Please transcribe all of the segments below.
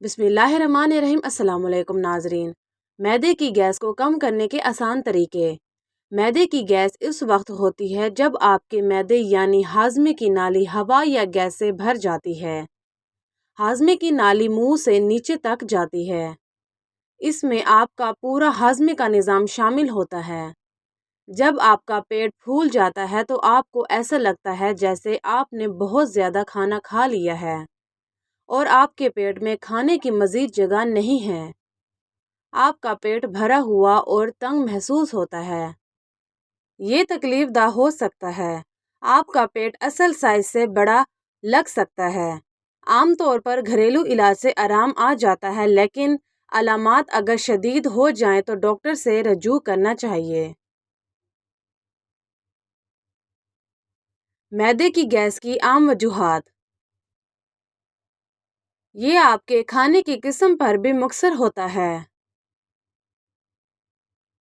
बिस्मिल्लाहिर्रहमानिर्रहीम। अस्सलाम वालेकुम नाजरीन। मैदे की गैस को कम करने के आसान तरीके। मैदे की गैस इस वक्त होती है जब आपके मैदे यानी हाजमे की नाली हवा या गैस से भर जाती है। हाजमे की नाली मुंह से नीचे तक जाती है। इसमें आपका पूरा हाजमे का निज़ाम शामिल होता है। जब आपका पेट फूल जाता है तो आपको ऐसा लगता है जैसे आपने बहुत ज़्यादा खाना खा लिया है और आपके पेट में खाने की मज़ीद जगह नहीं है। आपका पेट भरा हुआ और तंग महसूस होता है। ये तकलीफ़दा हो सकता है। आपका पेट असल साइज से बड़ा लग सकता है। आमतौर पर घरेलू इलाज से आराम आ जाता है, लेकिन अलामात अगर शदीद हो जाएं तो डॉक्टर से रजू करना चाहिए। मैदे की गैस की आम वजूहात। ये आपके खाने की किस्म पर भी मुकसर होता है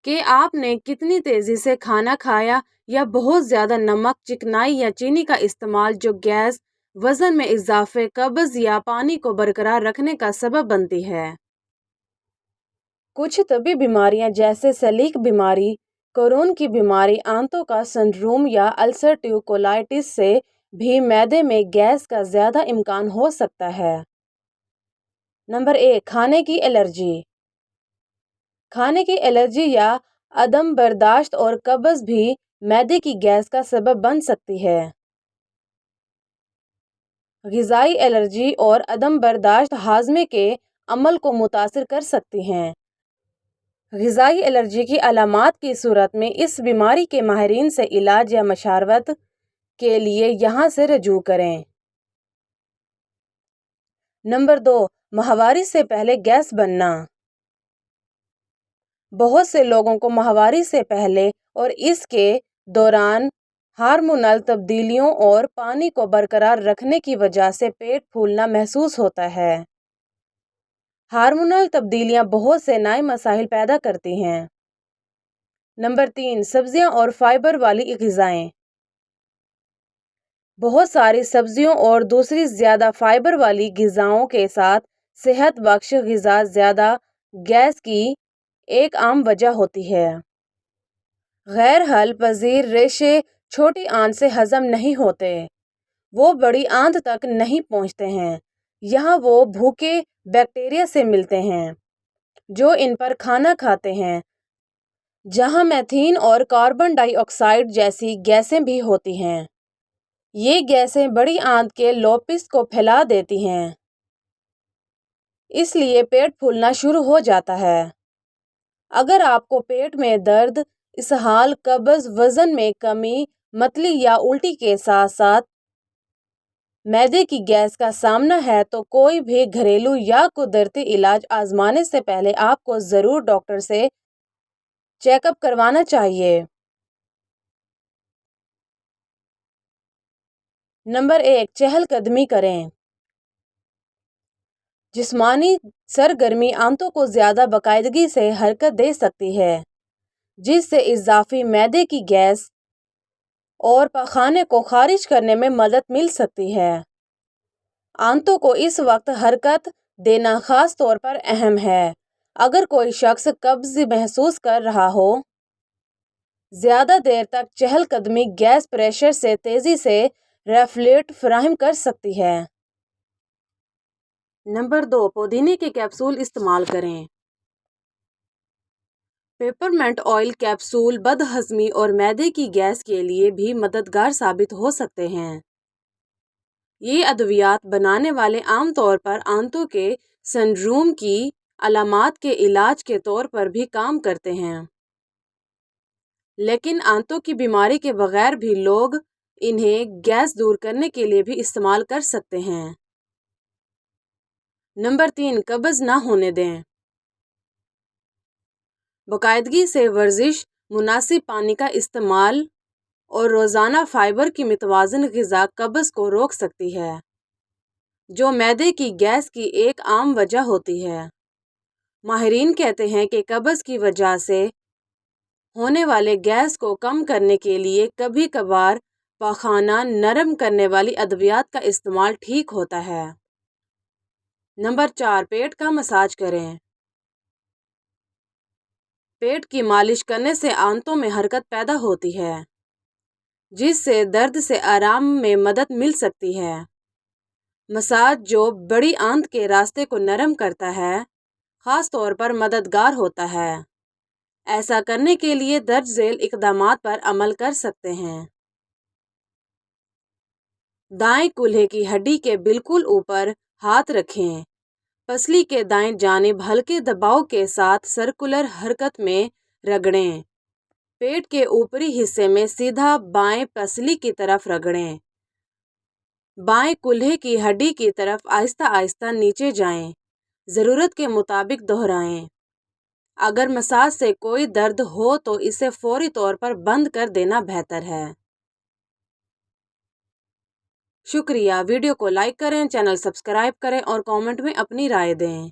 कि आपने कितनी तेज़ी से खाना खाया या बहुत ज़्यादा नमक, चिकनाई या चीनी का इस्तेमाल, जो गैस, वज़न में इजाफे, कब्ज़ या पानी को बरकरार रखने का सबब बनती है। कुछ तबी बीमारियां जैसे सेलीक बीमारी, कोरोन की बीमारी, आंतों का सिंड्रोम या अल्सरेटिव कोलाइटिस से भी मैदे में गैस का ज़्यादा इम्कान हो सकता है। नंबर 1, खाने की एलर्जी। खाने की एलर्जी या अदम बर्दाश्त और कब्ज़ भी मैदे की गैस का सबब बन सकती है। ग़िज़ाई एलर्जी और अदम बर्दाश्त हाजमे के अमल को मुतासिर कर सकती हैं। ग़िज़ाई एलर्जी की अलामात की सूरत में इस बीमारी के माहिरीन से इलाज या मशावरत के लिए यहाँ से रजू करें। नंबर 2, माहवारी से पहले गैस बनना। बहुत से लोगों को माहवारी से पहले और इसके दौरान हार्मोनल तब्दीलियों और पानी को बरकरार रखने की वजह से पेट फूलना महसूस होता है। हार्मोनल तब्दीलियां बहुत से नए मसाइल पैदा करती हैं। नंबर 3, सब्जियां और फाइबर वाली ग़िज़ाएं। बहुत सारी सब्जियों और दूसरी ज़्यादा फाइबर वाली ग़िज़ाओं के साथ सेहत बख्श ग़िज़ा ज़्यादा गैस की एक आम वजह होती है। गैर हल पजीर रेशे छोटी आंत से हजम नहीं होते। वो बड़ी आंत तक नहीं पहुंचते हैं। यहाँ वो भूखे बैक्टीरिया से मिलते हैं जो इन पर खाना खाते हैं, जहाँ मीथेन और कार्बन डाइऑक्साइड जैसी गैसें भी होती हैं। ये गैसें बड़ी आंत के लोपिस को फैला देती हैं, इसलिए पेट फूलना शुरू हो जाता है। अगर आपको पेट में दर्द, इसहाल, कब्ज़, वज़न में कमी, मतली या उल्टी के साथ साथ मैदे की गैस का सामना है तो कोई भी घरेलू या कुदरती इलाज आजमाने से पहले आपको ज़रूर डॉक्टर से चेकअप करवाना चाहिए। नंबर 1, चहलकदमी करें। जिस्मानी सरगर्मी आंतों को ज़्यादा बाकायदगी से हरकत दे सकती है, जिससे इजाफी मैदे की गैस और पखाने को खारिज करने में मदद मिल सकती है। आंतों को इस वक्त हरकत देना खास तौर पर अहम है। अगर कोई शख्स कब्ज़ महसूस कर रहा हो, ज़्यादा देर तक चहलकदमी गैस प्रेशर से तेज़ी से रेफ्लक्स फराहम कर सकती है। नंबर 2, पुदीने के कैप्सूल इस्तेमाल करें। पेपरमेंट ऑयल कैप्सूल बदहज़मी और मैदे की गैस के लिए भी मददगार साबित हो सकते हैं। ये अद्वियात बनाने वाले आमतौर पर आंतों के सिंड्रोम की अलामात के इलाज के तौर पर भी काम करते हैं, लेकिन आंतों की बीमारी के बगैर भी लोग इन्हें गैस दूर करने के लिए भी इस्तेमाल कर सकते हैं। नंबर 3, कब्ज़ ना होने दें। बाकायदगी से वर्जिश, मुनासिब पानी का इस्तेमाल और रोज़ाना फाइबर की मुतवाज़न ग़िज़ा कब्ज़ को रोक सकती है, जो मैदे की गैस की एक आम वजह होती है। माहिरीन कहते हैं कि कब्ज़ की वजह से होने वाले गैस को कम करने के लिए कभी कभार पखाना नरम करने वाली अद्वियात का इस्तेमाल ठीक होता है। नंबर 4, पेट का मसाज करें। पेट की मालिश करने से आंतों में हरकत पैदा होती है, जिससे दर्द से आराम में मदद मिल सकती है। मसाज जो बड़ी आंत के रास्ते को नरम करता है, खास तौर पर मददगार होता है। ऐसा करने के लिए दर्ज झेल इकदामात पर अमल कर सकते हैं। दाएं कूल्हे की हड्डी के बिल्कुल ऊपर हाथ रखें। पसली के दाएं जानिब हल्के दबाव के साथ सर्कुलर हरकत में रगड़ें। पेट के ऊपरी हिस्से में सीधा बाएं पसली की तरफ रगड़ें। बाएं कूल्हे की हड्डी की तरफ आहिस्ता आहिस्ता नीचे जाएं। ज़रूरत के मुताबिक दोहराएं। अगर मसाज से कोई दर्द हो तो इसे फौरी तौर पर बंद कर देना बेहतर है। शुक्रिया। वीडियो को लाइक करें, चैनल सब्सक्राइब करें और कमेंट में अपनी राय दें।